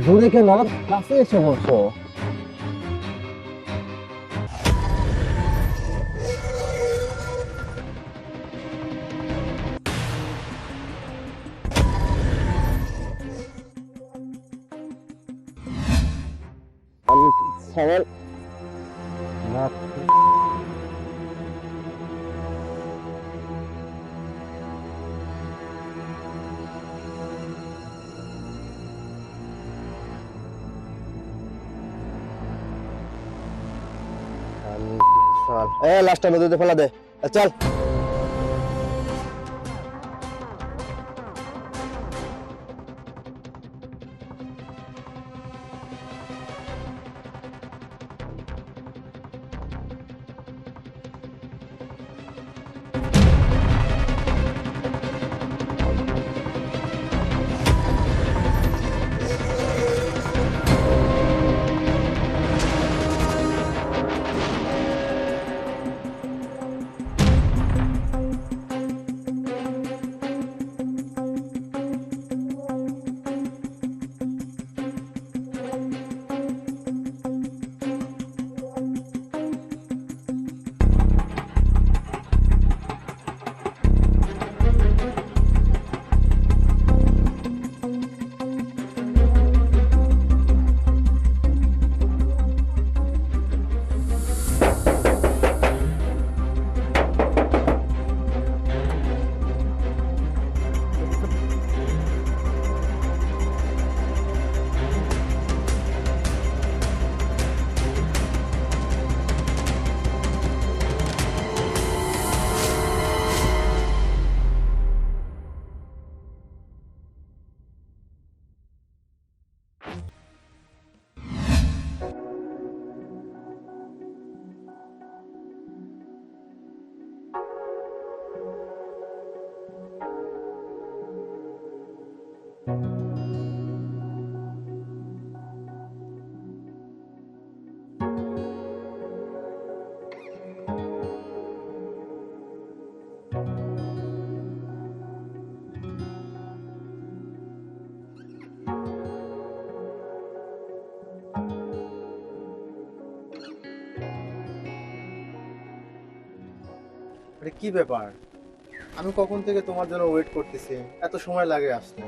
দূরে কেন, কাছে এসে বসো। আমি সবার রাত চল, লাস্টটা নদীতে ফেলা দে, চল। আরে কি ব্যাপার, আমি কখন থেকে তোমার জন্য ওয়েট করতেছি, এত সময় লাগে আসতে?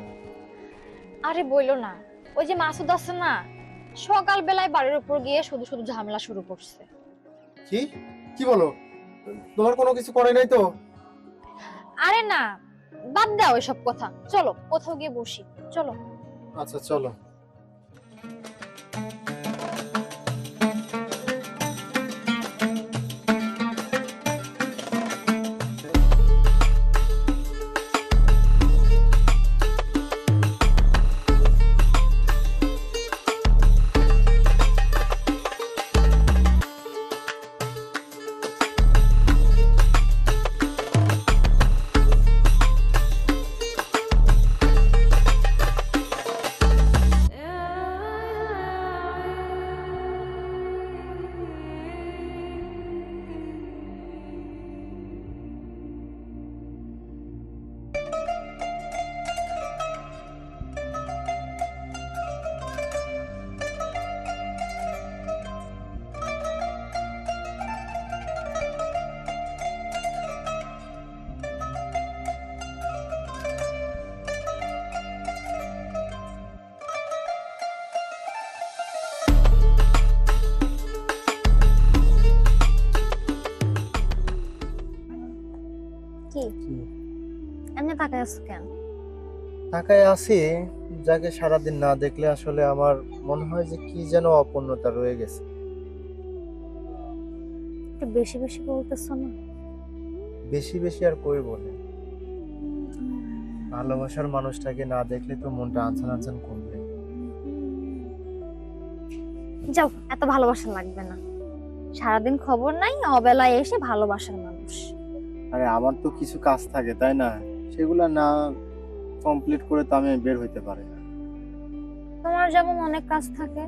আরে বইলো না, ওই যে মাসুদ আছে না, সকাল বেলায় বাড়ির উপর গিয়ে শুধু শুধু ঝামেলা শুরু করছে। কি কি বলো? তোমার কোনো কিছু করে নাই তো? আরে না, বাদ দাও এসব কথা, চলো কোথাও গিয়ে বসি, চলো। আচ্ছা চলো। কি এমনি তাকায় আছো কেন? ঢাকায় আছি, যাকে সারাদিন না দেখলে আসলে আমার মনে হয় যে কি যেন অপূর্ণতা রয়ে গেছে। একটু বেশি বেশি বলতেছো না? বেশি বেশি আর কই বলে, ভালোবাসার মানুষটাকে না দেখলে তো মনটা আনছান আনছান করবে। যাও, এত ভালোবাসা লাগবে না, সারাদিন খবর নাই, অবেলায় এসে ভালোবাসার মানুষ। আরে আমার তো কিছু কাজ থাকে তাই না, সেগুলা না কমপ্লিট করে তো আমি বের হইতে পারি না। তোমার যেমন অনেক কাজ থাকে,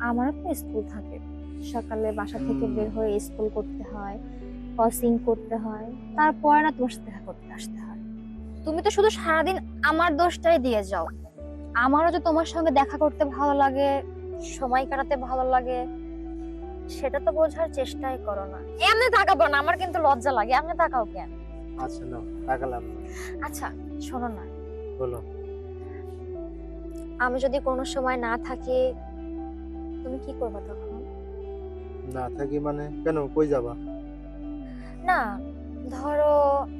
আমারও তো স্কুল থাকে, সকালে বাসা থেকে বের হয়ে স্কুল করতে হয়, কোচিং করতে হয়, তারপরে না তোমার সাথে দেখা করতে আসতে হয়। তুমি তো শুধু সারাদিন আমার দোষটাই দিয়ে যাও। আমারও যে তোমার সঙ্গে দেখা করতে ভালো লাগে, সময় কাটাতে ভালো লাগে, সেটা তো বোঝার চেষ্টাই করো না। এমনি তাকাবো না, আমার কিন্তু লজ্জা লাগে। এমনি তাকাও কেন? আচ্ছা না, তাকালাম না। আচ্ছা শোনো না, বলো। আমি যদি কোনো সময় না থাকি, তুমি কি করবে তখন? না থাকি মানে কেন, কই যাবা? না, ধরো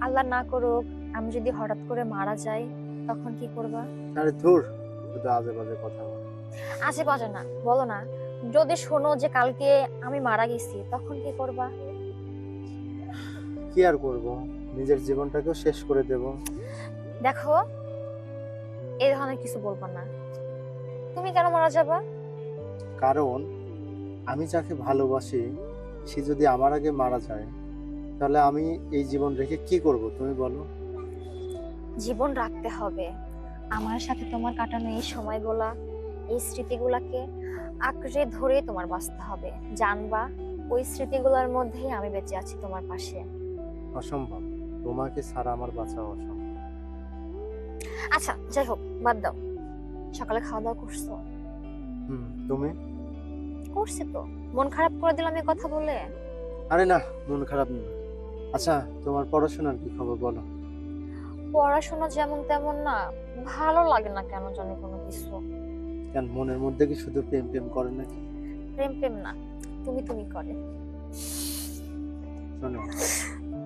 আল্লাহ না করুক আমি যদি হঠাৎ করে মারা যাই, তখন কি করবা? আরে ধুর, শুধু আজে বাজে কথা বল। আশেপাশে না, বলো না। যদি শোনো যে কালকে আমি মারা গেছি, তখন কি করবা? কি আর করব, নিজের জীবনটাকেও শেষ করে দেব। দেখো, এই ধরনের কিছু বলবা না। তুমি কেন মারা যাবা? কারণ আমি যাকে ভালোবাসি সে যদি আমার আগে মারা যায়, তাহলে আমি এই জীবন রেখে কি করব তুমি বলো? জীবন রাখতে হবে। আমার সাথে তোমার কাটানো এই সময়গুলা, এই স্মৃতিগুলাকে আঁকড়ে ধরে তোমার বাঁচতে হবে। জানবা ওই স্মৃতিগুলোর মধ্যেই আমি বেঁচে আছি তোমার পাশে। অসম্ভব, তোমাকে ছাড়া আমার বাঁচা অসম্ভব। আচ্ছা যাই হোক, বাদ দাও। সকালে খাওয়া দাওয়া করছো? তুমি? করছি তো। মন খারাপ করে দিলাম এই কথা বলে? আরে না, মন খারাপ না। আচ্ছা, তোমার পড়াশোনার কি খবর বলো? পড়াশোনা যেমন তেমন না, ভালো লাগে না কেন জানি কোনো কিছু। কেন, মনের মধ্যে কি শুধু প্রেম প্রেম করে নাকি? প্রেম প্রেম না, তুমি তুমি করে। শোনো,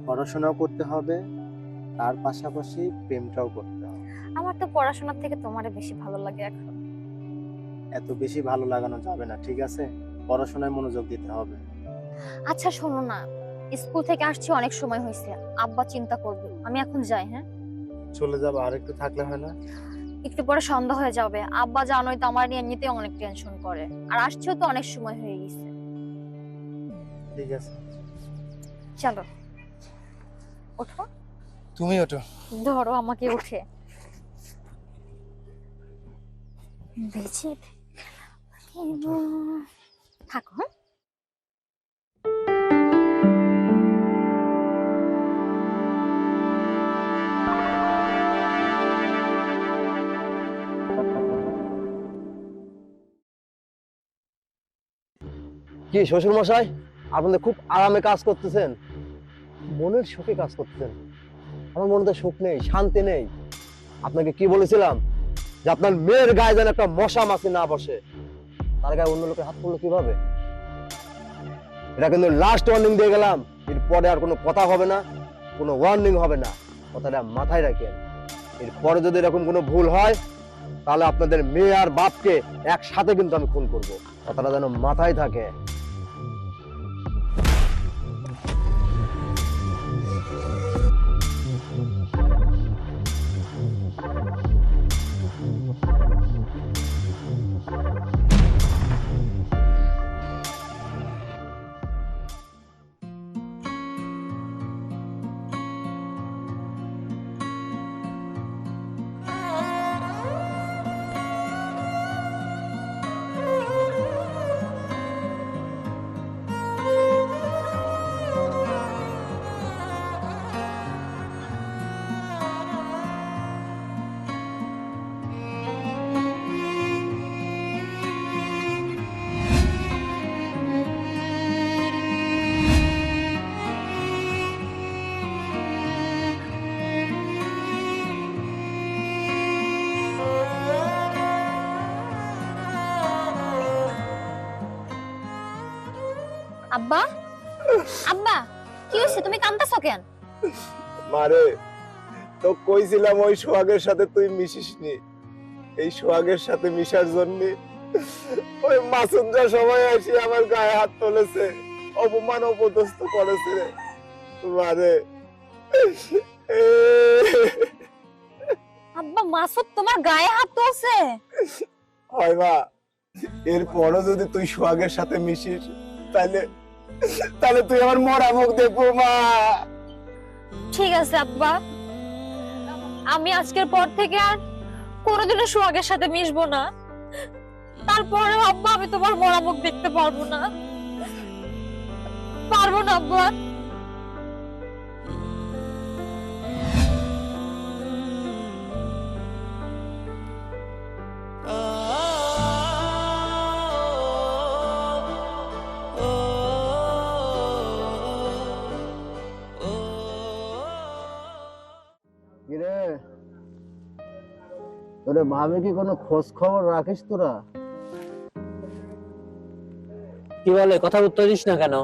পড়াশোনাও করতে হবে, তার পাশাপাশি প্রেমটাও করতে হবে। আমার তো পড়াশোনার থেকে তোমারে বেশি ভালো লাগে এখন। এত বেশি ভালো লাগানো যাবে না, ঠিক আছে? পড়াশোনায় মনোযোগ দিতে হবে। আচ্ছা শোনো না, স্কুল থেকে আসছি অনেক সময় হয়েছে, আব্বা চিন্তা করবে। আমি এখন যাই। হ্যাঁ, চলে যাবে, আর একটু থাকলে হয় না? একটু পরে সন্ধ্যা হয়ে যাবে। আব্বা জানোই তো আমার নিয়ে এমনিতেই অনেক টেনশন করে, আর আসছেও তো অনেক সময় হয়ে গেছে। ঠিক আছে, চলো ওঠো। তুমি ওঠো। ধরো আমাকে উঠে। বেঁচে থাকো। হ্যাঁ, কি শ্বশুর মশাই, আপনাদের খুব আরামে কাজ করতেছেন, মনের সুখে কাজ করতেছেন। আমার মনে তো সুখ নেই, শান্তি নেই। আপনাকে কি বলেছিলাম যে আপনার মেয়ের গায়ে যেন একটা মশা মাছি না বসে? তার গায়ে অন্য লোকের হাত পড়লো কিভাবে? এটা কিন্তু লাস্ট ওয়ার্নিং দিয়ে গেলাম। এরপরে আর কোনো কথা হবে না, কোনো ওয়ার্নিং হবে না। কথাটা মাথায় রাখেন। এরপরে যদি এরকম কোনো ভুল হয়, তাহলে আপনাদের মেয়ে আর বাপকে একসাথে কিন্তু আমি খুন করব। কথাটা যেন মাথায় থাকে। আব্বা, আব্বা, কি হয়েছে? তুমি কাঁদতেছো কেন? মারে, তো কইছিলাম ওই সোহাগের সাথে তুই মিশিসনি। এই সোহাগের সাথে মিশার জন্য ওই মাসুদরা সবাই এসে আমার গায়ে হাত তুলেছে, অপমান অপদস্থ করেছে মারে। আব্বা, মাসুদ তোমার গায়ে হাত তুলছে? হয় মা, এরপরও যদি তুই সোহাগের সাথে মিশিস, তাহলে তাহলে তুই আমার মরা মুখ দেখবো মা। ঠিক আছে আব্বা, আমি আজকের পর থেকে আর কোনোদিনও সোহাগের সাথে মিশবো না। তারপরে আব্বা, আমি তোমার মরা মুখ দেখতে পারবো না, পারবো না আব্বা। তোরে ভাবে কি কোনো খোঁজ খবর রাখিস তোরা? কি বলে, কথা উত্তর দিস না কেন?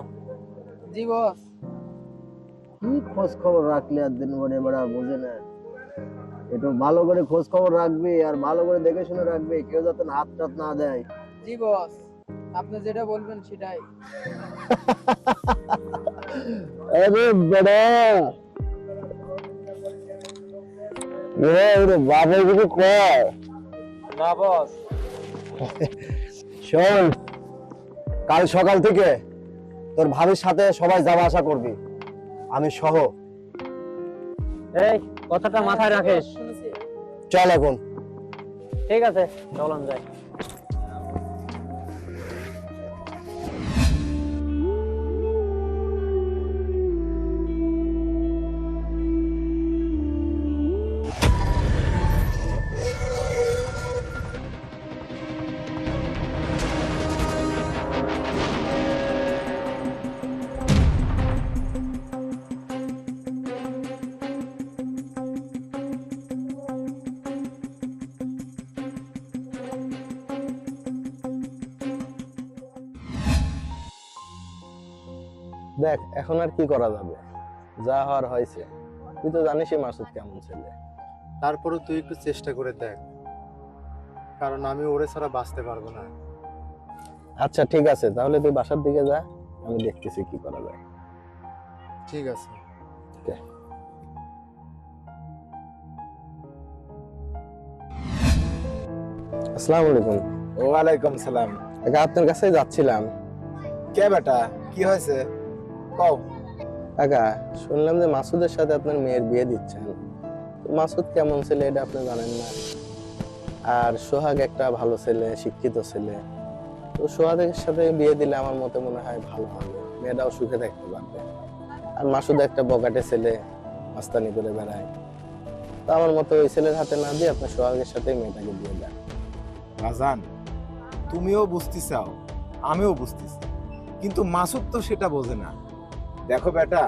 জি বস। কি খোঁজ খবর রাখলে আর দিন বনে বেড়া বোঝে না। একটু ভালো করে খোঁজ খবর রাখবি আর ভালো করে দেখে শুনে রাখবি, কেউ যাতে হাত টাত না দেয়। জি বস, আপনি যেটা বলবেন সেটাই। আরে বেড়া বাবা কিছু কর না বস। শোন, কাল সকাল থেকে তোর ভাবির সাথে সবাই যাওয়া আসা করবি, আমি সহ। এই কথাটা মাথায় রাখিস। শুনেছি। চল এখন। ঠিক আছে, চলুন যাই। দেখ, এখন আর কি করা যাবে, যা হওয়ার হয়েছে। তুই তো জানিসই মাসুদ কেমন ছেলে। তারপরে তুই একটু চেষ্টা করে দেখ, কারণ আমি ওরে ছাড়া বাঁচতে পারবো না। আচ্ছা ঠিক আছে, তাহলে তুই বাসার দিকে যা, আমি দেখতেছি কি করা যায়। ঠিক আছে। আসসালামু আলাইকুম। ওয়ালাইকুম সালাম। কাকা, আপনার কাছেই যাচ্ছিলাম। কে বেটা, কি হয়েছে কও? কাকা, শুনলাম যে মাসুদের সাথে আপনার মেয়ের বিয়ে দিচ্ছেন। তো মাসুদ কেমন ছেলে এটা আপনি জানেন না, আর সোহাগ একটা ভালো ছেলে, শিক্ষিত ছেলে। তো সোহাগের সাথে বিয়ে দিলে আমার মতে মনে হয় ভালো হবে, মেয়েটাও সুখে থাকতে পারবে। আর মাসুদ একটা বকাটে ছেলে, মাস্তানি করে বেড়ায়। তো আমার মতে ওই ছেলের হাতে না দিয়ে আপনার সোহাগের সাথে মেয়েটাকে দিয়ে দেন। বাজান, তুমিও বুঝতে চাও, আমিও বুঝতেছি, কিন্তু মাসুদ তো সেটা বোঝে না। দেখো বেটা,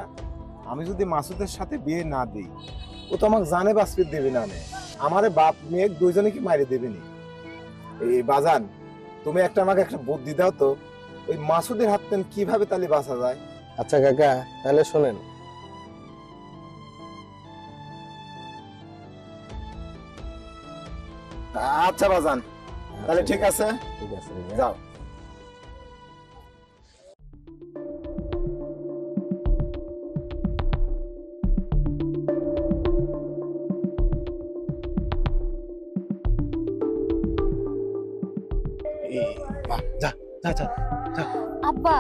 আমি যদি মাসুদের সাথে বিয়ে না দিই, ও তো আমাকে জানে বাঁচতে দেবে না। আমারে বাপ মেয়ে দুইজনে কি মারি দেবে নি? এই বাজান, তুমি আমাকে একটা বুদ্ধি দাও তো, ওই মাসুদের হাত থেকে কিভাবে তাহলে বাঁচা যায়? আচ্ছা কাকা, তাহলে শোনেন। আচ্ছা বাজান, তাহলে ঠিক আছে, ঠিক আছে, যাও। যা যা যা। আব্বা,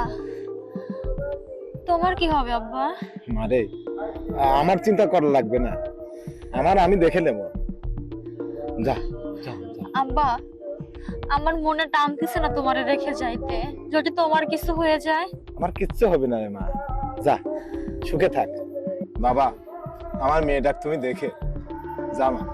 তোমার কি হবে আব্বা? মারে, আমার চিন্তা করা লাগবে না, আমি দেখে নেব। যা যা যা। আব্বা, আমার মনে টানতেছে না তোমারে রেখে যাইতে, যদি তোমার কিছু হয়ে যায়। আমার কিচ্ছু হবে না রে মা, যা সুখে থাক। বাবা, আমার মেয়েটাকে তুমি দেখে যা মা।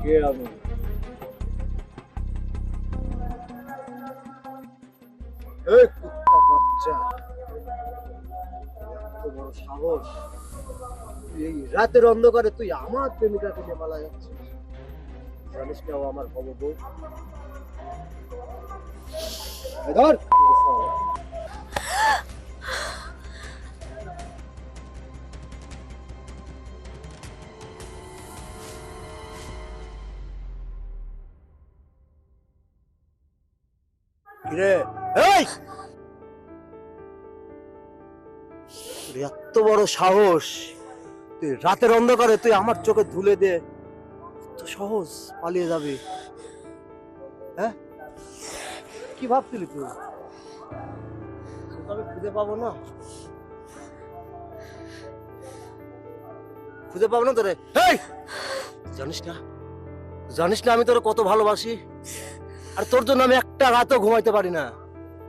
কে আমি? এই কুত্তার বাচ্চা, এত বড় সাহস! এই রাতের অন্ধকারে তুই আমার প্রেমিকাকে নিয়ে পালা যাচ্ছিস? জানিস না ও আমার হবু বউ? এই ধর! কিরে, এই! তোর এত বড় সাহস, তুই রাতের অন্ধকারে তুই আমার চোখে ধুলে দে এত সহজ পালিয়ে যাবি? হ্যাঁ, কি ভাবছিলি তুই? তোকে আমি খুঁজে পাবো না, খুঁজে পাবো না তোরে। এই জানিস না, জানিস না আমি তোর কত ভালোবাসি, আর তোর জন্য আমি একটা রাতও ঘুমাইতে পারি না।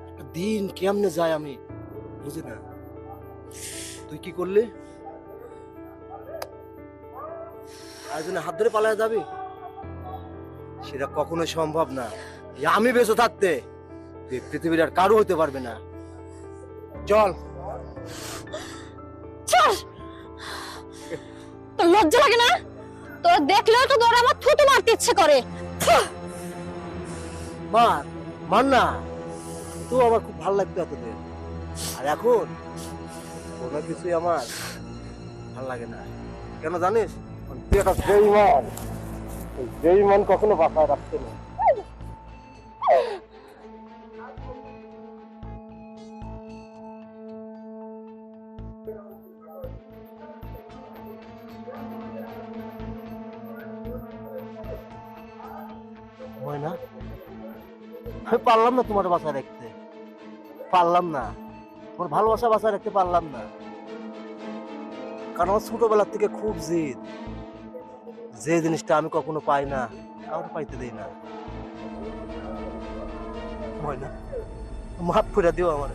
একটা দিন কেমনে যায় আমি বুঝি না। তুই কি করলি? আরেকজনের হাত ধরে পালায় যাবি? সেটা কখনোই সম্ভব না। এই আমি বেঁচে থাকতে তুই পৃথিবীর আর কারো হইতে পারবে না। চল। চল, তোর লজ্জা লাগে না? তোর দেখলেও তো তোর আমার থুতু মারতে ইচ্ছে করে। মার, মার না। তো আমার খুব ভালো লাগতো এতদিন, আর এখন কোনো কিছুই আমার ভালো লাগে না। কেন জানিস? তুই একটা বেঈমান, বেঈমান কখনো বাঁচায় রাখতে না। ময়না, আমি পারলাম না তোমার বাসায় রাখতে, পারলাম না তোমার ভালোবাসা বাসায় রাখতে পারলাম না। কারণ আমার ছোটবেলার থেকে খুব জিদ, যে জিনিসটা আমি কখনো পাই না, কাউকে পাইতে দেই না। ময়না, মাফ করে দিও আমার।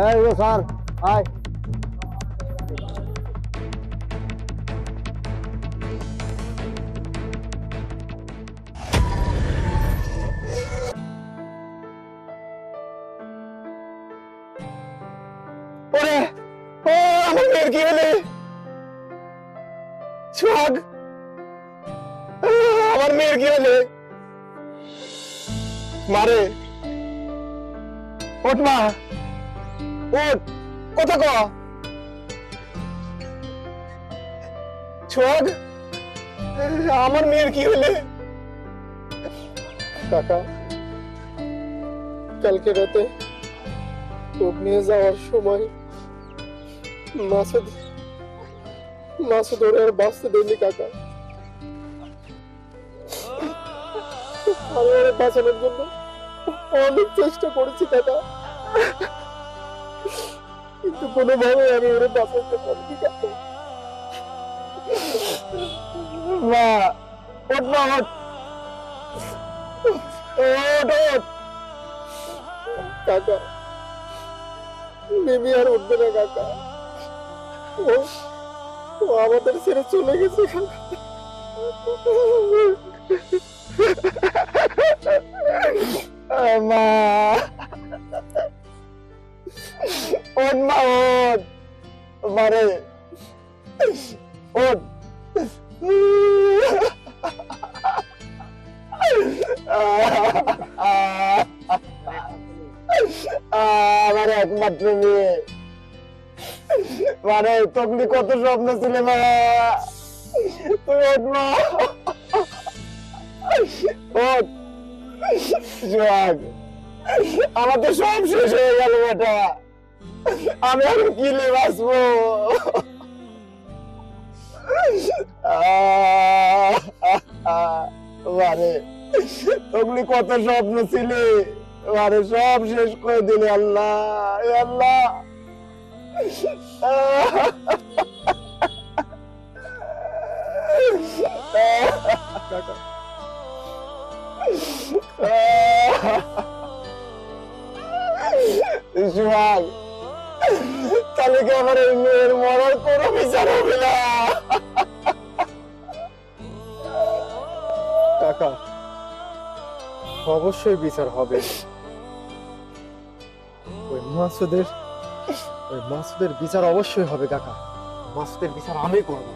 এই ও স্যার, আয়। ওরে, ও আমার মেয়ের কি হলে? সোহাগ, আমার মেয়ের কি হলে? মারে, ওঠ মা, ওঠ, কথা ক। সোহাগ, আমার মেয়ের কি হলে? কাকা, কালকে রাতে তোকে নিয়ে যাওয়ার সময় মাসুদ ওরে আর বাঁচতে দেয়নি কাকা। আমি ওরে বাঁচানোর জন্য অনেক চেষ্টা করেছি কাকা, কিন্তু কোনোভাবে আমি ওরে বাঁচাতে পারিনি কাকা। মা, ওঠ মা, ওঠ, ওঠ, ওঠ। কাকা, মিমি আর উঠবে না কাকা, ও আমাদের ছেড়ে চলে গেছে কাকা। মা, ওঠ মা, ওঠ মারে, ওঠ। আমার একমাত্র মেয়ে, মানে তখন কত স্বপ্ন ছিল মা। তুই ওঠ মা, ওঠ। সোহাগ, আমার তো সব শেষ হয়ে গেল বেটা, আমি এখন কি নিয়ে বাঁচবো? মানে তখন কত স্বপ্ন ছিল, মানে সব শেষ করে দিলে আল্লাহ, এ আল্লাহ। কাকা, সোহাগ, তাহলে কি আমার এই মেয়ের মরার কোনো বিচার হবে না? কাকা, অবশ্যই বিচার হবে। ওই মাসুদের বিচার অবশ্যই হবে কাকা। মাসুদের বিচার আমি করবো।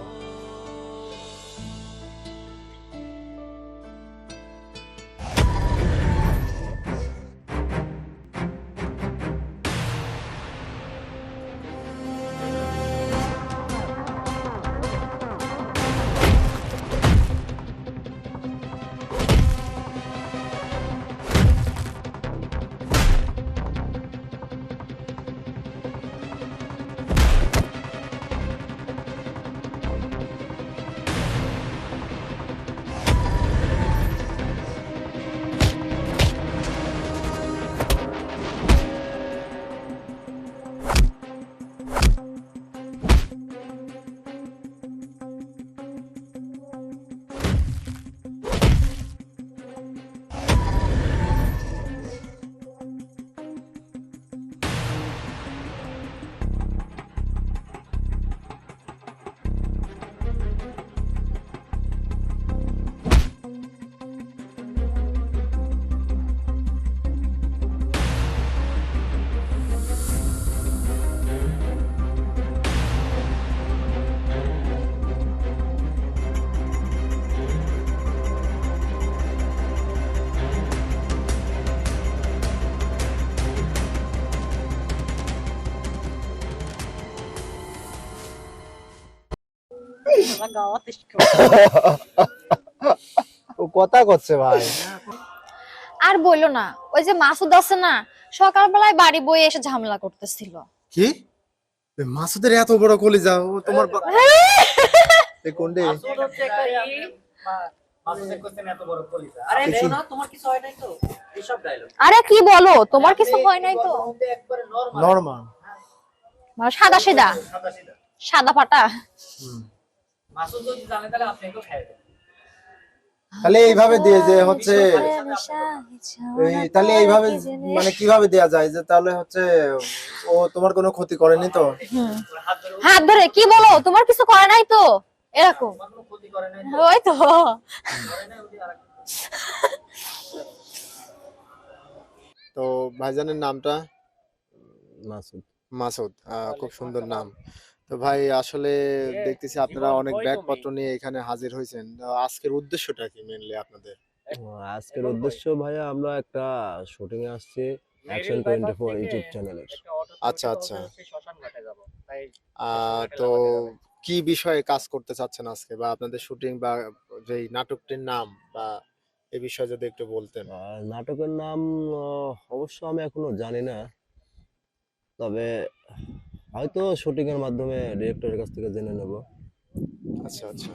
ও কথা করছে ভাই। আর বললো না, ওই যে মাসুদ আছে না, সকালবেলায় বাড়ি বয়ে এসে ঝামেলা করতেছিল। কি ওই মাসুদের এত বড় কলিজা, ও তোমার এই কোনডে আরে কি বলো, তোমার কিছু হয় নাই তো? নরমাল। মানে সাদা সিধা, সাদা ফাটা। তাহলে এইভাবে দিয়ে যে হচ্ছে তাহলে এইভাবে মানে কিভাবে দেয়া যায় যে তাহলে হচ্ছে ও তোমার কোনো ক্ষতি করেনি তো? হাত ধরে কি বলো, তোমার কিছু করে নাই তো? এরকম ওই তো। তো ভাইজানের নামটা? মাসুদ। মাসুদ, খুব সুন্দর নাম। তো ভাই আসলে দেখতেছি আপনারা অনেক ব্যাগপত্র নিয়ে এখানে হাজির হয়েছেন। আজকের উদ্দেশ্যটা কি মেইনলি আপনাদের? আজকের উদ্দেশ্য ভাইয়া, আমরা একটা শুটিং এ আসছি অ্যাকশন 24 ইউটিউব চ্যানেলের। আচ্ছা আচ্ছা। তো কি বিষয়ে কাজ করতে চাচ্ছেন আজকে, বা আপনাদের শুটিং বা যেই নাটকটির নাম বা এই বিষয়ে যদি একটু বলতেন। নাটকের নাম অবশ্য আমি এখনো জানি না, তবে হয়তো শুটিং এর মাধ্যমে ডিরেক্টরের কাছ থেকে জেনে নেব। আচ্ছা আচ্ছা।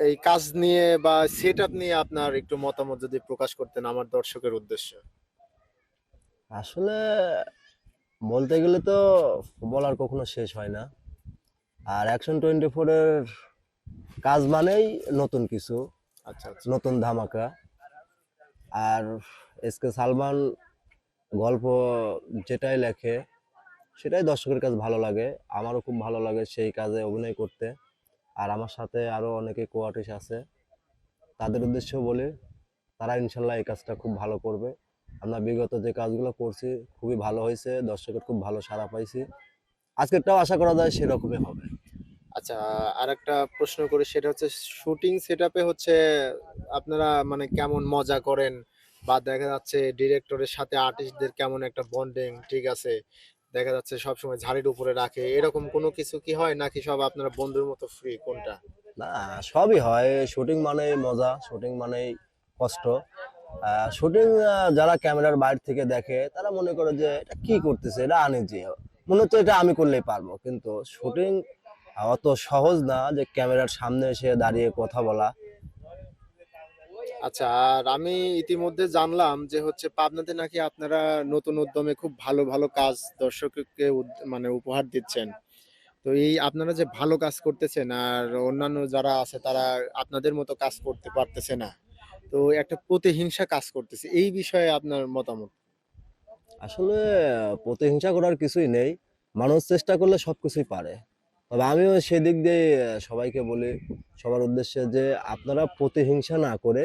এই কাজ নিয়ে বা সেটআপ নিয়ে আপনার একটু মতামত যদি প্রকাশ করতেন আমার দর্শকের উদ্দেশ্যে। আসলে বলতে গেলে তো বলার কখনো শেষ হয় না। আর অ্যাকশন 24 এর কাজ মানেই নতুন কিছু, আচ্ছা আচ্ছা। নতুন ধামাকা। আর এসকে সালমান গল্প যেটাই লেখে সেটাই দর্শকের কাছে ভালো লাগে, আমারও খুব ভালো লাগে সেই কাজে অভিনয় করতে। আর আমার সাথে আরো অনেকে কো আর্টিস্ট আছে, তাদের উদ্দেশ্যেও বলি তারা ইনশাল্লাহ এই কাজটা খুব ভালো করবে। আমরা বিগত যে কাজগুলো করছি খুবই ভালো হয়েছে, দর্শকের খুব ভালো সাড়া পাইছি। আজকেরটাও আশা করা যায় সেরকমই হবে। আচ্ছা, আরেকটা প্রশ্ন করি, সেটা হচ্ছে শুটিং সেটআপে হচ্ছে আপনারা মানে কেমন মজা করেন, বা দেখা যাচ্ছে ডিরেক্টরের সাথে আর্টিস্টদের কেমন একটা বন্ডিং, ঠিক আছে, দেখা যাচ্ছে সবসময় ঝাড়ির উপরে রাখে, এরকম কোনো কিছু কি হয় নাকি সব আপনারা বন্ধুর মতো ফ্রি, কোনটা? না, সবই হয়। শুটিং মানেই মজা, শুটিং মানেই কষ্ট। শুটিং যারা ক্যামেরার বাইরে থেকে দেখে তারা মনে করে যে এটা কি করতেছে, এটা আনিজি, মনে হচ্ছে এটা আমি করলেই পারবো। কিন্তু শুটিং অত সহজ না যে ক্যামেরার সামনে এসে দাঁড়িয়ে কথা বলা। আচ্ছা, আর আমি ইতিমধ্যে জানলাম যে হচ্ছে পাবনাতে নাকি আপনারা নতুন উদ্যমে খুব ভালো ভালো কাজ দর্শককে মানে উপহার দিচ্ছেন। তো এই আপনারা যে ভালো কাজ করতেছেন আর অন্যান্য যারা আছে তারা আপনাদের মতো কাজ করতে পারতেছে না, তো একটা প্রতিহিংসা কাজ করতেছে, এই বিষয়ে আপনার মতামত? আসলে প্রতিহিংসা করার কিছুই নেই, মানুষ চেষ্টা করলে সবকিছুই পারে। তবে আমিও সেদিক দিয়ে সবাইকে বলি, সবার উদ্দেশ্যে, যে আপনারা প্রতিহিংসা না করে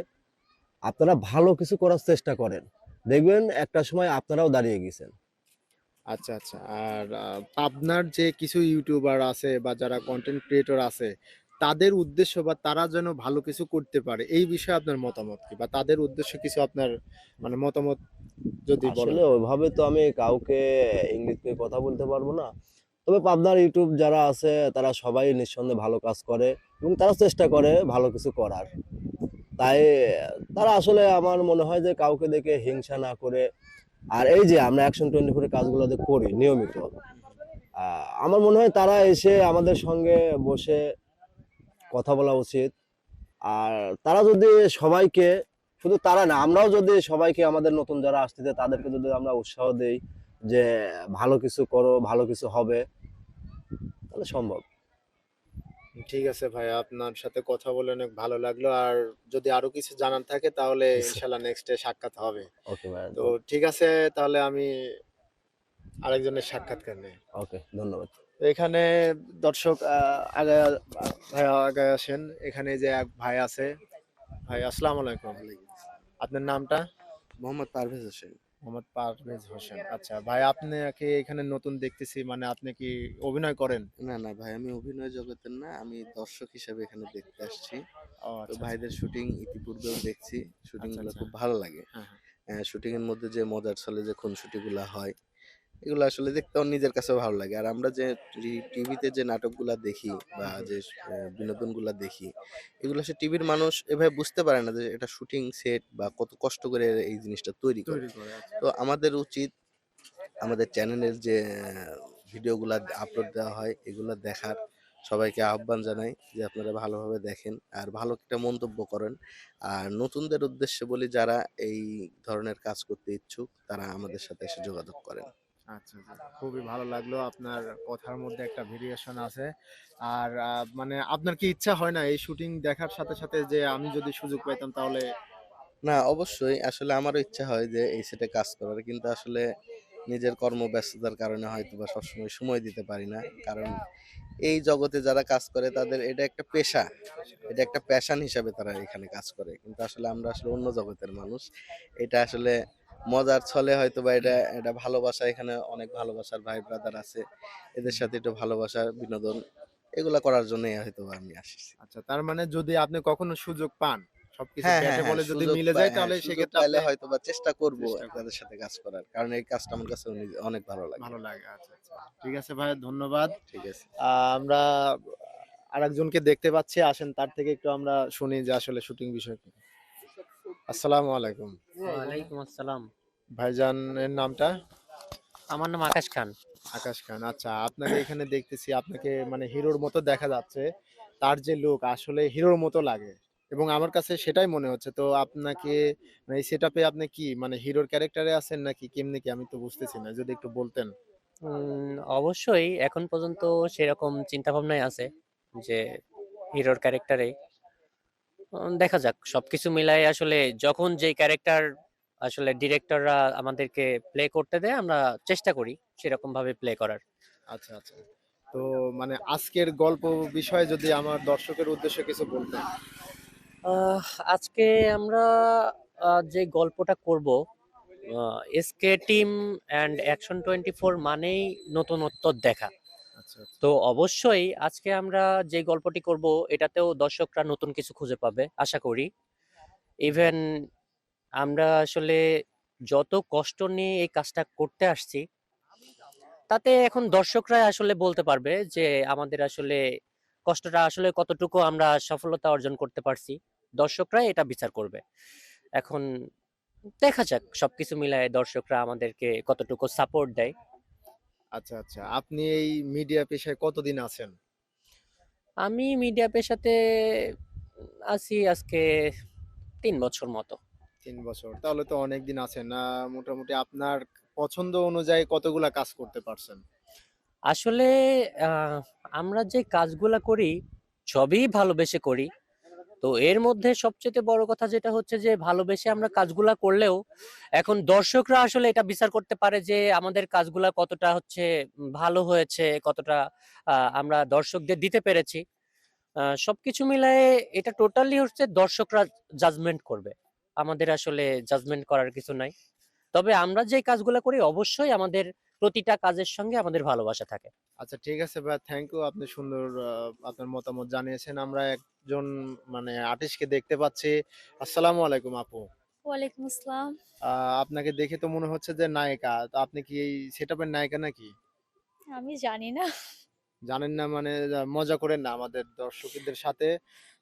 আপনারা ভালো কিছু করার চেষ্টা করেন, দেখবেন একটা সময় আপনারাও দাঁড়িয়ে গেছেন। আচ্ছা আচ্ছা। আর পাবনার যে কিছু ইউটিউবার আছে বা যারা কন্টেন্ট ক্রিয়েটর আছে, তাদের উদ্দেশ্য বা তারা যেন ভালো কিছু করতে পারে, এই বিষয়ে আপনার মতামত কি, বা তাদের উদ্দেশ্য কিছু আপনার মানে মতামত যদি বলেন। আসলে ওইভাবে তো আমি কাউকে ইঙ্গিত করে কথা বলতে পারবো না, তবে পাবনার ইউটিউব যারা আছে তারা সবাই নিঃসন্দেহে ভালো কাজ করে এবং তারা চেষ্টা করে ভালো কিছু করার। তাই তারা আসলে আমার মনে হয় যে কাউকে দেখে হিংসা না করে, আর এই যে আমরা অ্যাকশন 24 কাজগুলো যে করি নিয়মিত, আমার মনে হয় তারা এসে আমাদের সঙ্গে বসে কথা বলা উচিত। আর তারা যদি সবাইকে, শুধু তারা না, আমরাও যদি সবাইকে, আমাদের নতুন যারা আসতেছে তাদেরকে যদি আমরা উৎসাহ দেই যে ভালো কিছু করো, ভালো কিছু হবে, তাহলে সম্ভব। ঠিক আছে ভাই, আপনার সাথে কথা বলে অনেক ভালো লাগলো। আর যদি আরো কিছু জানার থাকে তাহলে ইনশাল্লাহ নেক্সটে সাক্ষাৎ হবে। ওকে ভাই। তো ঠিক আছে, তাহলে আমি আরেকজনের সাক্ষাৎকার নেই। ওকে, ধন্যবাদ। তো এখানে দর্শক আগে ভাই আগে আসেন, এখানে যে এক ভাই আছে। ভাই আসসালামু আলাইকুম। আপনার নামটা? মোহাম্মদ পারভেজ হোসেন। মোহাম্মদ পারভেজ হোসেন। আচ্ছা ভাই, আপনাকে এখানে নতুন দেখতেছি, মানে আপনি কি অভিনয় করেন? না না ভাই, আমি অভিনয় জগতের না, আমি দর্শক হিসেবে এখানে দেখতে আসছি। ও তো আচ্ছা আচ্ছা। ভাইদের শুটিং ইতিপূর্বেও দেখছি, শুটিং আচ্ছা গুলো আচ্ছা। খুব ভালো লাগে। হ্যাঁ হ্যাঁ। শুটিং এর মধ্যে যে মজার ছলে যে খুনসুটি গুলা হয়, এগুলো আসলে দেখতেও নিজের কাছেও ভালো লাগে। আর আমরা যে টিভিতে যে নাটকগুলা দেখি বা যে বিনোদনগুলা দেখি, এগুলো আসলে টিভির মানুষ এভাবে বুঝতে পারে না যে এটা শুটিং সেট বা কত কষ্ট করে এই জিনিসটা তৈরি করে। তৈরি করে, আচ্ছা। তো আমাদের উচিত আমাদের চ্যানেলের যে ভিডিওগুলা আপলোড দেওয়া হয় এগুলা দেখার। সবাইকে আহ্বান জানাই যে আপনারা ভালোভাবে দেখেন আর ভালো একটা মন্তব্য করেন। আর নতুনদের উদ্দেশ্যে বলি, যারা এই ধরনের কাজ করতে ইচ্ছুক তারা আমাদের সাথে এসে যোগাযোগ করেন। আচ্ছা, আচ্ছা। খুবই ভালো লাগলো, আপনার কথার মধ্যে একটা ভেরিয়েশন আছে। আর মানে আপনার কি ইচ্ছা হয় না এই শুটিং দেখার সাথে সাথে যে আমি যদি সুযোগ পাইতাম তাহলে? না, অবশ্যই আসলে আমারও ইচ্ছা হয় যে এই সেটে কাজ করার, কিন্তু আসলে নিজের কর্মব্যস্ততার কারণে হয়তোবা সবসময় সময় দিতে পারি না। কারণ এই জগতে যারা কাজ করে তাদের এটা একটা পেশা, এটা একটা প্যাশন হিসাবে তারা এখানে কাজ করে। কিন্তু আসলে আমরা আসলে অন্য জগতের মানুষ। এটা আসলে মজার ছলে হয়তোবা এটা এটা ভালোবাসা, এখানে অনেক ভালোবাসার ভাই ব্রাদার আছে। এদের সাথে একটু ভালোবাসা, বিনোদন এগুলা করার জন্যই হয়তোবা আমি আসছি। আচ্ছা, তার মানে যদি আপনি কখনো সুযোগ পান, সবকিছু হ্যাঁ, হ্যাঁ, ব্যাটে হ্যাঁ, বলে যদি সুযোগ মিলে যায় হ্যাঁ, তাহলে সুযোগ সেক্ষেত্রে পাইলে আপনি হয়তোবা চেষ্টা করব চেষ্টা করবেন। তাদের সাথে কাজ করার। কারণ এই কাজটা আমার কাছে অনেক ভালো লাগে। ভালো লাগে। আচ্ছা, আচ্ছা। ঠিক আছে ভাই, ধন্যবাদ। ঠিক আছে। আমরা আরেকজনকে দেখতে পাচ্ছি, আসেন তার থেকে একটু আমরা শুনি যে আসলে শুটিং বিষয় কি। আসসালামু আলাইকুম। ওয়ালাইকুম আসসালাম। ভাইজানের নামটা? আমার নাম আকাশ খান। আকাশ খান। আচ্ছা, আপনাকে এখানে দেখতেছি, আপনাকে মানে হিরোর মতো দেখা যাচ্ছে। তার যে লুক আসলে হিরোর মতো লাগে এবং আমার কাছে সেটাই মনে হচ্ছে। তো আপনাকে মানে এই সেটআপে আপনি কি মানে হিরোর ক্যারেক্টারে আছেন নাকি কেমনে কি, আমি তো বুঝতেছি না। যদি একটু বলতেন। অবশ্যই এখন পর্যন্ত সেরকম চিন্তা ভাবনাই আছে যে হিরোর ক্যারেক্টারে দেখা যাক সবকিছু মিলাই আসলে যখন যেই ক্যারেক্টার আসলে ডিরেক্টররা আমাদেরকে প্লে করতে দেয় আমরা চেষ্টা করি সেরকম ভাবে প্লে করার। আচ্ছা, আচ্ছা। তো মানে আজকের গল্প বিষয়ে যদি আমার দর্শকের উদ্দেশ্যে কিছু বলতেন। আহ, আজকে আমরা যে গল্পটা করব এসকে টিম অ্যান্ড অ্যাকশন 24 মানেই নতুনত্ব দেখা। আচ্ছা, আচ্ছা। তো অবশ্যই আজকে আমরা যে গল্পটি করব এটাতেও দর্শকরা নতুন কিছু খুঁজে পাবে আশা করি। ইভেন আমরা আসলে যত কষ্ট নিয়ে এই কাজটা করতে আসছি তাতে এখন দর্শকরা আসলে বলতে পারবে যে আমাদের আসলে কষ্টটা আসলে কতটুকু আমরা সফলতা অর্জন করতে পারছি। দর্শকরাই এটা বিচার করবে। এখন দেখা যাক সবকিছু মিলায়ে দর্শকরা আমাদেরকে কতটুকু সাপোর্ট দেয়। আচ্ছা, আচ্ছা। আপনি এই মিডিয়া পেশায় কতদিন আছেন? আমি মিডিয়া পেশাতে আছি আজকে 3 বছর মতো। ৩ বছর। তাহলে তো অনেকদিন আছেন। মোটামুটি আপনার পছন্দ অনুযায়ী কতগুলা কাজ করতে পারছেন? আসলে আহ, আমরা যে কাজগুলা করি সবই ভালোবেসে করি। তো এর মধ্যে সবচেয়ে বড় কথা যেটা হচ্ছে যে ভালোবেসে আমরা কাজগুলা করলেও এখন দর্শকরা আসলে এটা বিচার করতে পারে যে আমাদের কাজগুলা কতটা হচ্ছে ভালো হয়েছে, কতটা আমরা দর্শকদের দিতে পেরেছি। সবকিছু মিলায়ে এটা টোটালি হচ্ছে দর্শকরা জাজমেন্ট করবে। আমাদের আসলে জাজমেন্ট করার কিছু নাই। তবে আমরা যে কাজগুলা করি অবশ্যই আমাদের প্রতিটা কাজের সঙ্গে আমাদের ভালোবাসা থাকে। আচ্ছা, ঠিক আছে ভাইয়া, থ্যাংক ইউ। আপনি সুন্দর আপনার মতামত জানিয়েছেন। আমরা একজন মানে আর্টিস্টকে দেখতে পাচ্ছি। আসসালামু আলাইকুম আপু। ওয়ালাইকুম আসসালাম। আপনাকে দেখে তো মনে হচ্ছে যে নায়িকা। তো আপনি কি এই সেটআপের নায়িকা নাকি? আমি জানি না। জানেন না মানে মজা করেন না আমাদের দর্শকদের সাথে।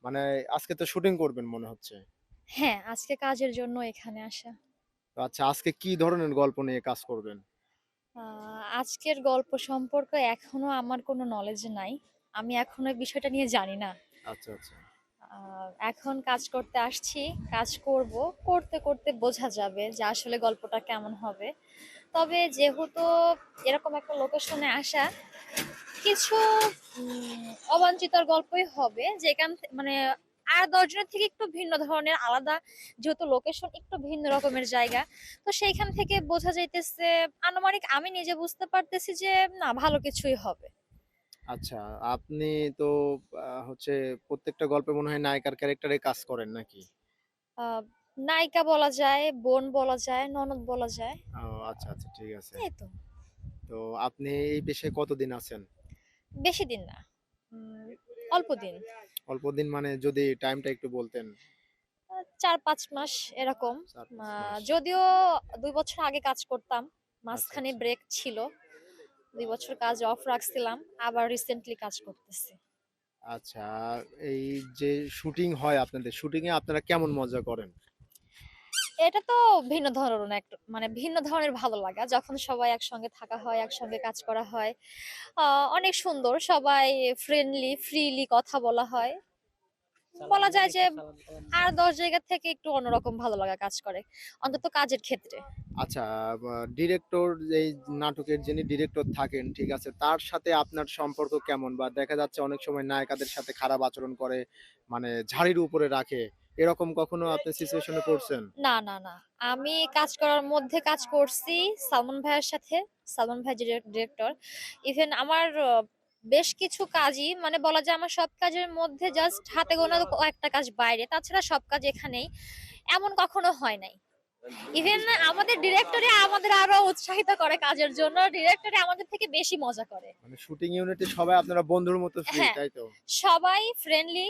মানে আজকে তো শুটিং করবেন মনে হচ্ছে। হ্যাঁ, আজকে কাজের জন্য এখানে আসা। তো আচ্ছা, আজকে কি ধরনের গল্প নিয়ে কাজ করবেন? আজকের গল্প সম্পর্কে এখনো আমার কোনো নলেজ নাই। আমি এখনো এই বিষয়টা নিয়ে জানি না। আচ্ছা, আচ্ছা। এখন কাজ করতে আসছি, কাজ করব। করতে, করতে বোঝা যাবে যে আসলে গল্পটা কেমন হবে। তবে যেহেতু এরকম একটা লোকেশনে আসা, কিছু অবাঞ্ছিতর গল্পই হবে। মানে আর ১০ জনের থেকে একটু ভিন্ন ধরনের আলাদা, যেহেতু লোকেশন একটু ভিন্ন রকমের জায়গা। তো সেইখান থেকে বোঝা যাইতেছে, আনুমানিক আমি নিজে বুঝতে পারতেছি যে না, ভালো কিছুই হবে। আচ্ছা, আপনি তো হচ্ছে প্রত্যেকটা গল্পে মনে হয় নায়িকার ক্যারেক্টারে কাজ করেন নাকি? আ নায়িকা বলা যায়, বোন বলা যায়, ননদ বলা যায়। ও আচ্ছা, আচ্ছা, ঠিক আছে। এই তো। তো আপনি এই পেশায় কতদিন আছেন? বেশি দিন না। উম অল্প দিন। অল্প দিন মানে যদি টাইমটা একটু বলতেন। ৪-৫ মাস এরকম। ৪-৫ আ মাস। যদিও ২ বছর আগে কাজ করতাম। মাঝখানে আচ্ছা। ব্রেক ছিল, 2 বছর কাজ অফ রাখছিলাম, আবার রিসেন্টলি কাজ করতেছি। আচ্ছা, এই যে শুটিং হয় আপনাদের, শুটিং এ আপনারা কেমন মজা করেন? এটা তো ভিন্ন ধরনের একটা মানে ভিন্ন ধরনের ভালো লাগা যখন সবাই একসঙ্গে থাকা হয়, একসঙ্গে কাজ করা হয়। অনেক সুন্দর, সবাই ফ্রেন্ডলি ফ্রিলি কথা বলা হয়। বলা যায় যে আর 10 জায়গা থেকে একটু অন্যরকম ভালো লাগা কাজ করে, অন্তত কাজের ক্ষেত্রে। আচ্ছা, ডিরেক্টর, এই নাটকের যিনি ডিরেক্টর থাকেন, ঠিক আছে, তার সাথে আপনার সম্পর্ক কেমন? বা দেখা যাচ্ছে অনেক সময় নায়িকাদের সাথে খারাপ আচরণ করে, মানে ঝাড়ির উপরে রাখে, এরকম কখনো আপনি সিচুয়েশনে পড়ছেন? না না না, আমি কাজ করার মধ্যে কাজ করছি সালমান ভাইয়ের সাথে। সালমান ভাই ডিরেক্টর। ইভেন আমার বেশ কিছু কাজই মানে বলা যায় আমার সব কাজের মধ্যে জাস্ট হাতে গোনা একটা কাজ বাইরে, তাছাড়া সব কাজ এখানেই, এমন কখনো হয় নাই। ইভেন আমাদের ডিরেক্টরে আমাদের আরো উৎসাহিত করে কাজের জন্য, ডিরেক্টরে আমাদের থেকে বেশি মজা করে। মানে শুটিং ইউনিটে সবাই আপনারা বন্ধুর মতো ফ্রি, হ্যাঁ, তাই তো? সবাই ফ্রেন্ডলি।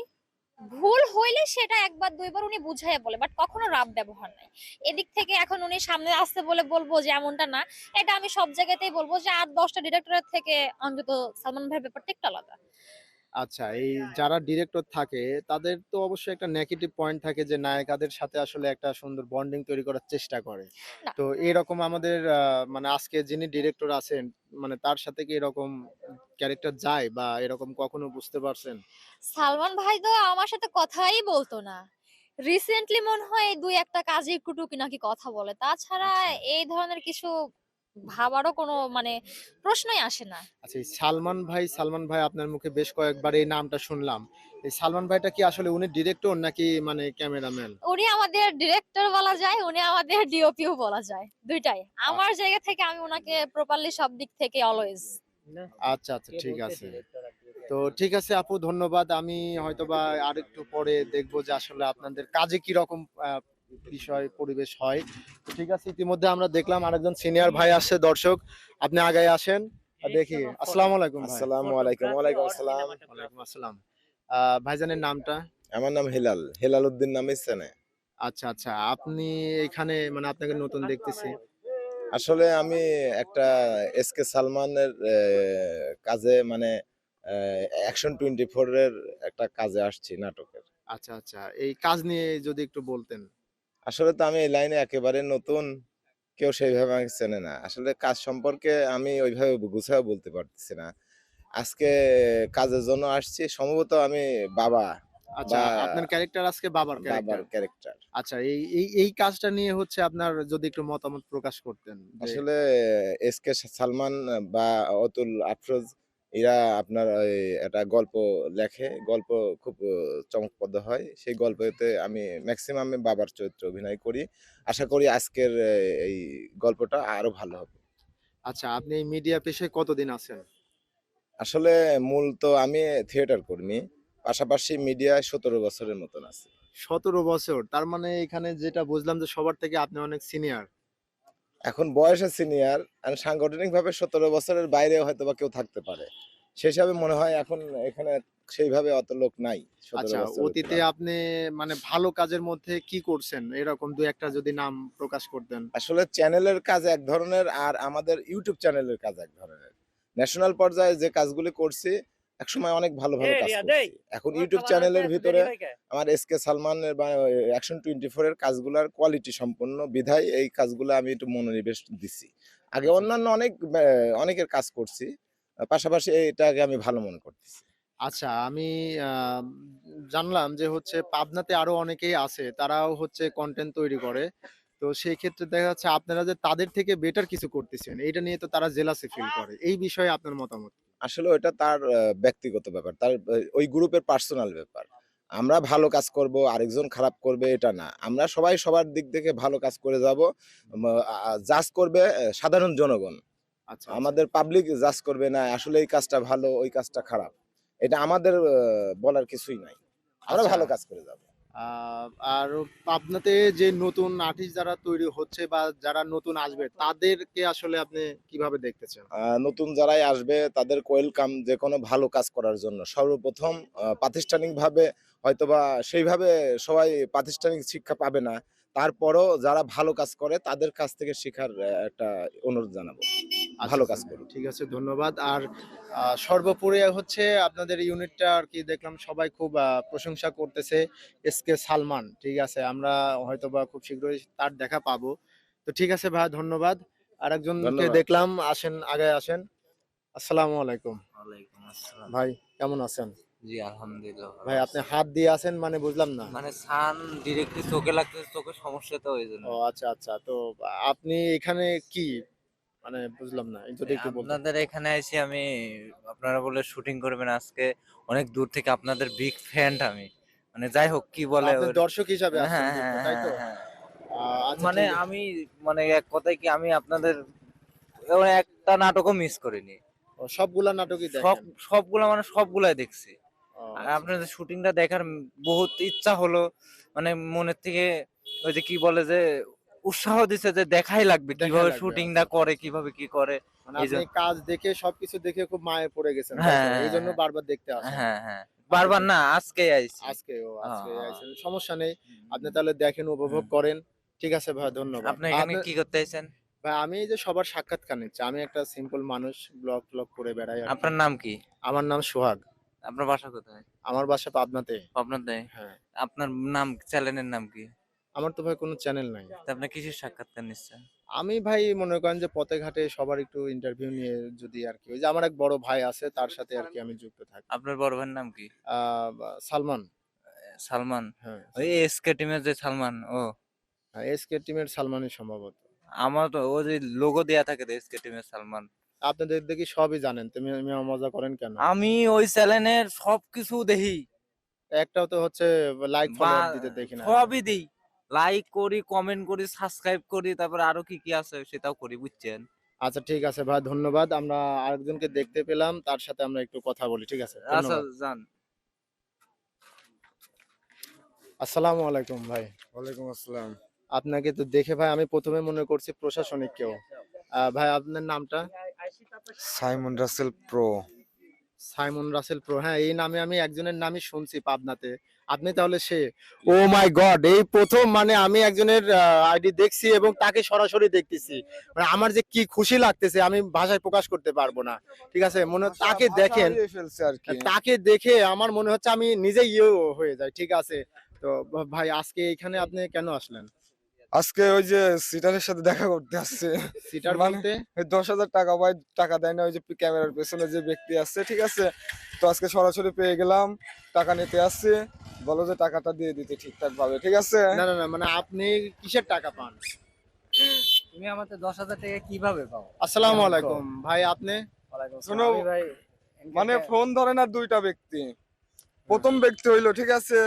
ভুল হইলে সেটা একবার দুইবার উনি বুঝাইয়া বলে, বাট কখনো রাফ ব্যবহার নাই। এদিক থেকে এখন উনি সামনে আসতে বলে বলবো যে এমনটা না, এটা আমি সব জায়গাতেই বলবো যে 8-10টা ডিরেক্টরের থেকে অন্তত সালমান ভাইয়ের ব্যাপারটা একটু আলাদা। আচ্ছা, এই যারা ডিরেক্টর থাকে তাদের তো অবশ্যই একটা নেগেটিভ পয়েন্ট থাকে যে নায়িকাদের সাথে আসলে একটা সুন্দর বন্ডিং তৈরি করার চেষ্টা করে। না, তো এরকম আমাদের মানে আজকে যিনি ডিরেক্টর আছেন, মানে তার সাথে কি এরকম ক্যারেক্টার যায় বা এরকম কখনো বুঝতে পারছেন? সালমান ভাই তো আমার সাথে কথাই বলতো না। রিসেন্টলি মনে হয় এই 2-1টা কাজে একটু টুকিটাকি কথা বলে, তাছাড়া আচ্ছা। এই ধরনের কিছু ভাবারও কোনো মানে প্রশ্নই আসে না। আচ্ছা, এই সালমান ভাই আপনার মুখে বেশ কয়েকবার এই নামটা শুনলাম। এই সালমান ভাইটা কি আসলে উনি ডিরেক্টর নাকি মানে ক্যামেরাম্যান? উনি আমাদের ডিরেক্টর বলা যায়, উনি আমাদের ডিওপিও বলা যায়, দুইটাই। আমার জায়গা থেকে আমি উনাকে প্রপারলি সব দিক থেকে অলওয়েজ। আচ্ছা, আচ্ছা, ঠিক আছে। তো ঠিক আছে আপু, ধন্যবাদ। আমি হয়তোবা আরেকটু পরে দেখবো যে আসলে আপনাদের কাজে কি রকম বিষয় পরিবেশ হয়। তো ঠিক আছে, ইতিমধ্যে আমরা দেখলাম আরেকজন সিনিয়র ভাই আসছে। দর্শক, আপনি আগায় আসেন। দেখি। আসসালামু আলাইকুম ভাই। আসসালামু আলাইকুম। ওয়ালাইকুম আসসালাম। ওয়ালাইকুম আসসালাম। ভাইজানের নামটা? আমার নাম হেলাল, হেলাল উদ্দিন নামে চেনে। আচ্ছা, আচ্ছা। আপনি এখানে মানে আপনাকে নতুন দেখতেছি। আসলে আমি একটা এসকে সালমানের কাজে মানে অ্যাকশন 24 এর একটা কাজে আসছি নাটকের। আচ্ছা, আচ্ছা। এই কাজ নিয়ে যদি একটু বলতেন। আসলে তো আমি এই লাইনে একেবারে নতুন। কেউ সেইভাবে আমাকে চেনে না। আসলে কাজ সম্পর্কে আমি ওইভাবে গুছায়ও বলতে পারতেছি না। আজকে কাজের জন্য আসছি। সম্ভবত আমি বাবা আচ্ছা, বা আপনার ক্যারেক্টার আজকে বাবার বাবার ক্যারেক্টার। ক্যারেক্টার। আচ্ছা, এই কাজটা নিয়ে হচ্ছে আপনার যদি একটু মতামত প্রকাশ করতেন যে। আসলে এসকে সালমান বা অতুল আফরোজ এরা আপনার ওই একটা গল্প লেখে। গল্প খুব চমকপ্রদ হয়। সেই গল্পেতে আমি মেক্সিমাম বাবার চরিত্রে অভিনয় করি। আশা করি আজকের এই গল্পটা আরো ভালো হবে। আচ্ছা, আপনি এই মিডিয়া পেশায় কতদিন আছেন? আসলে মূল তো আমি থিয়েটার কর্মী। পাশাপাশি মিডিয়ায় ১৭ বছরের মতন আছি। ১৭ বছর। তার মানে এখানে যেটা বুঝলাম যে সবার থেকে আপনি অনেক সিনিয়র। এখন বয়সে সিনিয়র আর সাংগঠনিকভাবে ১৭ বছরের বাইরে হয়তোবা কেউ থাকতে পারে। সে হিসাবে মনে হয় এখন এখানে সেইভাবে অত লোক নাই ১৭ আচ্ছা, বছরের অতীতে তুলনায়। আপনি মানে ভালো কাজের মধ্যে কি করছেন? এরকম ২-১ টা যদি নাম প্রকাশ করতেন। আসলে চ্যানেলের কাজ এক ধরনের আর আমাদের ইউটিউব চ্যানেলের কাজ এক ধরনের। ন্যাশনাল পর্যায়ে যে কাজগুলি করছি একসময় অনেক ভালো, ভালো কাজ করছি। এখন ইউটিউব চ্যানেলের ভিতরে আমার এসকে সালমানের বা অ্যাকশন 24 এর কাজগুলার কোয়ালিটি সম্পন্ন বিধায় এই কাজগুলো আমি একটু মনোনিবেশ দিছি। আগে আচ্ছা, অন্যান্য অনেকের কাজ করছি। পাশাপাশি এটাকে আমি ভালো মনে করতেছি। আচ্ছা, আমি আ জানলাম যে হচ্ছে পাবনাতে আরো অনেকেই আছে। তারাও হচ্ছে কনটেন্ট তৈরি করে। তো সেই ক্ষেত্রে দেখা যাচ্ছে আপনারা যে তাদের থেকে বেটার কিছু করতেছেন, এইটা নিয়ে তো তারা জেলাসি ফিল করে। এই বিষয়ে আপনার মতামত কি? আসলে ওইটা তার ব্যক্তিগত ব্যাপার। তার ওই গ্রুপের পার্সোনাল ব্যাপার। আমরা ভালো কাজ করব, আরেকজন খারাপ করবে এটা না। আমরা সবাই সবার দিক থেকে ভালো কাজ করে যাব। জাজ করবে সাধারণ জনগণ। আচ্ছা, আচ্ছা। আমাদের পাবলিক জাজ করবে না আসলে এই কাজটা ভালো, ওই কাজটা খারাপ। এটা আমাদের বলার কিছুই নাই। আমরা আচ্ছা, ভালো কাজ করে যাব। আহ, আর আপনাদের যে নতুন আর্টিস্ট যারা তৈরি হচ্ছে বা যারা নতুন আসবে তাদেরকে আসলে আপনি কিভাবে দেখতেছেন? নতুন যারাই আসবে তাদের ওয়েলকাম যে কোনো ভালো কাজ করার জন্য। সর্বপ্রথম প্রাতিষ্ঠানিকভাবে হয়তোবা সেইভাবে সবাই প্রাতিষ্ঠানিক শিক্ষা পাবে না, তারপরও যারা ভালো কাজ করে তাদের কাছ থেকে শেখার একটা অনুরোধ জানাবো। ভালো কাজ করুন। ঠিক আছে, ধন্যবাদ। আর সর্বোপরি হচ্ছে আপনাদের ইউনিটটা আর কি দেখলাম সবাই খুব প্রশংসা করতেছে। এসকে সালমান, ঠিক আছে, আমরা হয়তোবা খুব শীঘ্রই তার দেখা পাবো। তো ঠিক আছে ভাই, ধন্যবাদ। আরেকজনকে ধন্যবাদ। দেখলাম, আসেন, আগে আসেন। আসসালামু আলাইকুম ওয়ালাইকুম আসসালাম। ভাই, কেমন আছেন? জি আলহামদুলিল্লাহ ভালো ভাই আপনি আছি। হাত দিয়ে আছেন মানে বুঝলাম না। মানে সান ডিরেক্টলি চোখে লাগতেছে, চোখের সমস্যা তো ওই জন্য। ও আচ্ছা আচ্ছা, তো আপনি এখানে কি মানে বুঝলাম না, যদি একটু বলতেন। আপনাদের এখানে এসে আমি, আপনারা বলে শুটিং করবেন আজকে, অনেক দূর থেকে আপনাদের বিগ ফ্যান আমি। মানে যাই হোক কি বলে আপনি দর্শক হিসাবে আসছেন হ্যাঁ দেখতে, হ্যাঁ তাই তো? হ্যাঁ হ্যাঁ। আচ্ছা, মানে ঠিক আছে। আমি, মানে এক কথায় কি আমি আপনাদের একটা নাটকও মিস করিনি। ও, সবগুলা নাটকই সব দেখেন? সবগুলা মানে সবগুলাই দেখছি। ও, আর আচ্ছা। আপনাদের শুটিংটা দেখার বহুত ইচ্ছা হলো, মানে মনের থেকে ওই যে কি বলে যে উৎসাহ দিছে যে দেখাই লাগবে দেখাই কিভাবে লাগবে, শুটিংটা আচ্ছা, করে, আচ্ছা। কিভাবে কি করে। মানে এই আপনি জন্য কাজ দেখে সবকিছু দেখে খুব মায়ে পড়ে গেছেন, তাই হ্যাঁ তো? হ্যাঁ এই জন্য হ্যাঁ বারবার দেখতে আসেন। হ্যাঁ হ্যাঁ, আচ্ছা, বারবার না, আজকেই আইছি। আজকে হ্যাঁ, আইছেন, সমস্যা নেই। আপনি তাহলে দেখেন, উপভোগ করেন। ঠিক আছে ভাই, ধন্যবাদ। আপনি এখানে আপনি কি করতে আইছেন? ভাই, আমি এই যে সবার সাক্ষাৎকার নিচ্ছি। আমি একটা সিম্পল মানুষ, ব্লগ ট্লগ করে বেড়াই আর কি। আপনার নাম কি? আমার নাম সোহাগ। আপনার বাসা কোথায়? আমার বাসা পাবনাতে। আপনাদের হ্যাঁ। আপনার নাম, চ্যানেলের নাম কি? আমার তো ভাই কোনো চ্যানেল নাই। তা আপনি কিসের সাক্ষাৎকার নিচ্ছেন? আমি ভাই মনে করেন যে পথে ঘাটে সবার একটু ইন্টারভিউ নিয়ে যদি আর কি, ওই যে আমার এক বড় ভাই আছে তার সাথে আর কি আমি যুক্ত থাকি। আপনার বড় ভাইয়ের নাম কি? সালমান। সালমান? হ্যাঁ, ওই এসকে টিমের যে সালমান ও? এসকে টিমের সালমানই সম্ভবত। আমার তো ও যে লোগো দেয়া থাকে এসকে টিমের সালমান। আপনাদের দেখি সবই জানেন, তুমি মজা করেন কেন? আমি ওই চ্যানেলের সবকিছু দেখি, একটাও তো হচ্ছে লাইক বা ফলোয়ার দিতে দেখি না। সবই দিই, লাইক করি, কমেন্ট করি, সাবস্ক্রাইব করি, তারপরে আরো কি কি আছে সেটাও করি, বুঝছেন? আচ্ছা, ঠিক আছে ভাই, ধন্যবাদ। আমরা আরেকজনকে দেখতে পেলাম, তার সাথে আমরা একটু কথা বলি, ঠিক আছে? আচ্ছা ধন্যবাদ। যান। আসসালামু আলাইকুম ভাই। ওয়ালাইকুম আসসালাম। আপনাকে তো দেখে ভাই আমি প্রথমে মনে করছি প্রশাসনিক কেউ। ভাই আপনার নামটা? Simon Russell pro. Simon Russell pro, হ্যাঁ, এই নামে আমি একজনের নামই শুনছি পাবনাতে। আপনি তাহলে সে? ও মাই গড, এই প্রথম মানে আমি একজনের আইডি দেখছি এবং তাকে সরাসরি দেখতেছি। মানে আমার যে কি খুশি লাগতেছে আমি ভাষায় প্রকাশ করতে পারবো না। ঠিক আছে, মনে তাকে দেখেন, ফেলছে আর কি। তাকে দেখে আমার মনে হচ্ছে আমি নিজেই ইয়ে হয়ে যাই। ঠিক আছে, তো ভাই আজকে এখানে আপনি কেন আসলেন? আজকে ওই যে সিটারের সাথে দেখা করতে আসছে। সিটার মানে বলতে? ওই 10,000 টাকা পায়, টাকা দেয় না, ওই যে ক্যামেরার পেছনে যে ব্যক্তি আছে, ঠিক আছে। তো আজকে সরাসরি পেয়ে গেলাম, টাকা নিতে আসছে, বলো যে টাকাটা দিয়ে দিতে ঠিকঠাক ভাবে, ঠিক আছে। না না না, মানে আপনি কিসের টাকা পান? তুমি আমাকে 10,000 টাকা কিভাবে পাও? আসসালামু আলাইকুম ভাই, আপনি? শোনো, আমি ভাই মানে ফোন ধরে না দুইটা ব্যক্তি। প্রথম ব্যক্তি হইলো, ঠিক আছে,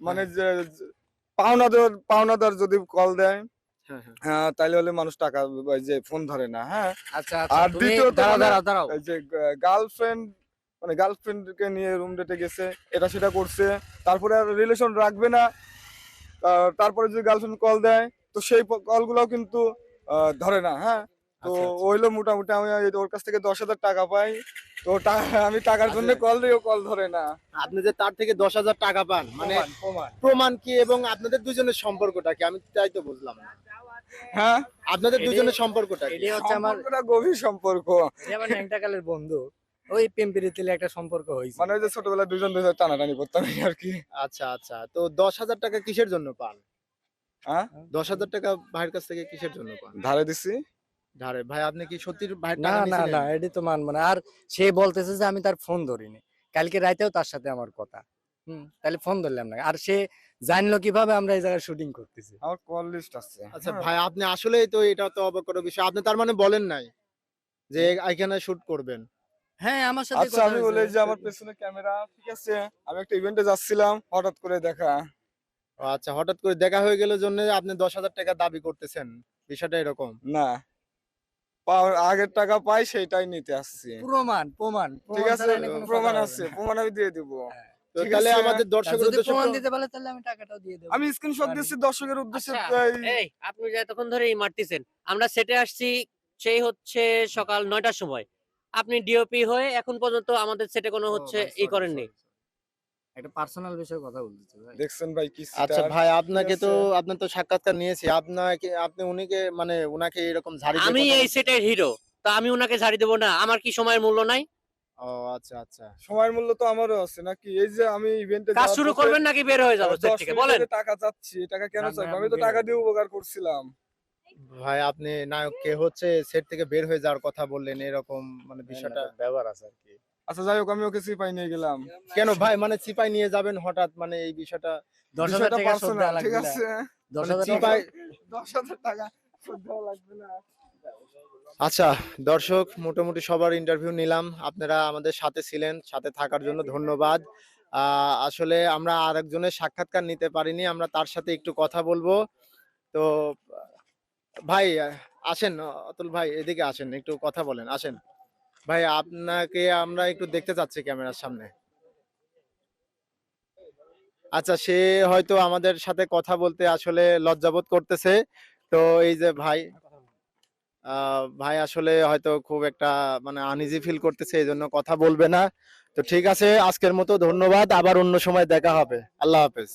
মানে যে পাওনাদার যদি কল দেয়, হ্যাঁ হ্যাঁ। তাইলে হলে মানুষ টাকা ওই যে ফোন ধরে না, হ্যাঁ। আচ্ছা আর তুমি দ্বিতীয়ত দাঁড়াও মানে দাঁড়াও দাঁড়াও। এই যে গার্লফ্রেন্ড, মানে গার্লফ্রেন্ডকে নিয়ে রুম ডেটে গেছে, এটা সেটা করছে, তারপরে আর রিলেশন রাখবে না। তারপরে যদি গার্লফ্রেন্ড কল দেয়, তো সেই কলগুলোও কিন্তু ধরে না, হ্যাঁ। তো আচ্ছা, আচ্ছা। ওইলো মোটামুটি আমি ওর কাছ থেকে 10,000 টাকা পাই। তো আমি টাকার জন্য কল দিই, ও কল ধরে না। আপনি যে তার থেকে 10,000 টাকা পান, মানে প্রমাণ কি এবং আপনাদের দুজনের সম্পর্কটা কি? আমি তাই তো বুঝলাম না। হ্যাঁ, আপনাদের দুজনের সম্পর্কটা কি? এটাই হচ্ছে আমার, সম্পর্কটা গভীর সম্পর্ক। এই আমার ন্যাংটাকালের বন্ধু। ওই প্রেম প্রীতিতে একটা সম্পর্ক হয়েছে। মানে ওই যে ছোটবেলায় দুজন টানাটানি করতাম এই আর কি। আচ্ছা আচ্ছা, তো 10,000 টাকা কিসের জন্য পান? হ্যাঁ, 10,000 টাকা ভাইয়ের কাছ থেকে কিসের জন্য পান? ধারে দিছি। ধারে? ভাই আপনি কি সত্যি ভাইয়ের না টাকা না নিয়েছিলেন? না, এটি তো মানবো না। আর সে বলতেছে যে আমি তার ফোন ধরিনি, কালকে রাতেও তার সাথে আমার কথা। তাহলে ফোন ধরলাম না। আর সে জানলো কিভাবে আমরা এই জায়গায় শুটিং করতেছি? আমার কল লিস্ট আছে। আচ্ছা হ্যাঁ। ভাই, আপনি আসলেই তো, এটা তো অবাক করার বিষয়। আপনি তার মানে বলেন নাই যে এখানে শুট করবেন? হ্যাঁ, আমার সাথে আচ্ছা, আমি বলি যে আমার পেছনে ক্যামেরা, ঠিক আছে, আমি একটা ইভেন্টে যাচ্ছিলাম, হঠাৎ করে দেখা। ও আচ্ছা, হঠাৎ করে দেখা হয়ে গেল জন্য আপনি 10,000 টাকা দাবি করতেছেন, বিষয়টা এরকম? না, আগের টাকা পাই সেইটাই নিতে আসছি। প্রমাণ প্রমাণ ঠিক প্রমাণ আছে, ছাড়া এনে কোনো প্রমাণ কথা হবে আছে, না। প্রমাণ আমি দিয়ে দিব। তো তো ঠিক তাহলে আছে। আমাদের আর দর্শকের যদি উদ্দেশ্যে প্রমাণ একটু- দিতে পারে তাহলে আমি টাকাটাও দিয়ে দেবো। আমি স্ক্রিনশট আর- দিচ্ছি দর্শকের উদ্দেশ্যে। আচ্ছা, এই এই আপনি যে এতক্ষণ ধরে মারতেছেন, আমরা সেটে আসছি সেই হচ্ছে সকাল 9টার সময়। আপনি ডিওপি হয়ে এখন পর্যন্ত আমাদের সেটে কোনো ও হচ্ছে ভাই, ই sorry, করেননি। sorry, sorry। একটা পার্সোনাল বিষয়ে কথা বলতেছি ভাই। দেখছেন ভাই কি আচ্ছা star, ভাই, ঠিক আপনাকে তো আছে? আপনার তো সাক্ষাৎকার নিয়েছি, আপনি উনিকে মানে উনাকে এরকম ঝাড়ি দিয়ে আমি কথা এই বলছেন? সেটের হিরো, তা আমি উনাকে ঝাড়ি দেবো না? আমার কি সময়ের মূল্য নাই? ও আচ্ছা আচ্ছা। সময়ের মূল্য তো আমারও আছে নাকি? এই যে আমি ইভেন্টে কাজ শুরু করবেন নাকি বের হয়ে যাবো সেট 10 থেকে মিনিট বলেন? আগে টাকা চাচ্ছি, এই টাকা কেন যান ভাই, চাইবো? আপনি আমি তো বের টাকা হন। দিয়ে উপকার করছিলাম। ভাই আপনি নায়ককে হচ্ছে সেট থেকে বের হয়ে যাওয়ার কথা বললেন, এরকম মানে বিষয়টা ব্যবহার আছে আর কি। আচ্ছা যাই হোক, আমি ওকে সিপাই নিয়ে গেলাম। কেন ভাই, মানে চিপাই নিয়ে যাবেন হঠাৎ, মানে এই বিষয়টা 10,000 বিষয়টা টাকা শোধ পার্সোনাল, দেওয়া ঠিক লাগবে না। আছে? 10,000 টাকা চিপাই 10,000 টাকা শোধ দেওয়া লাগবে না। আচ্ছা দর্শক, মোটামুটি সবার ইন্টারভিউ নিলাম, আপনারা আমাদের সাথে ছিলেন, সাথে থাকার জন্য ধন্যবাদ। আসলে আমরা আরেকজনের সাক্ষাৎকার নিতে পারিনি, আমরা তার সাথে একটু কথা বলবো। তো ভাই আসেন, অতুল ভাই এদিকে আসেন, একটু কথা বলেন, আসেন ভাই, আপনাকে আমরা একটু দেখতে চাচ্ছি ক্যামেরার সামনে। আচ্ছা, সে হয়তো আমাদের সাথে কথা বলতে আসলে লজ্জাবোধ করতেছে। তো এই যে ভাই, ভাই আসলে হয়তো খুব একটা মানে আনইজি ফিল করতেছে, এই জন্য কথা বলবে না। তো ঠিক আছে, আজকের মতো ধন্যবাদ, আবার অন্য সময় দেখা হবে। আল্লাহ হাফেজ।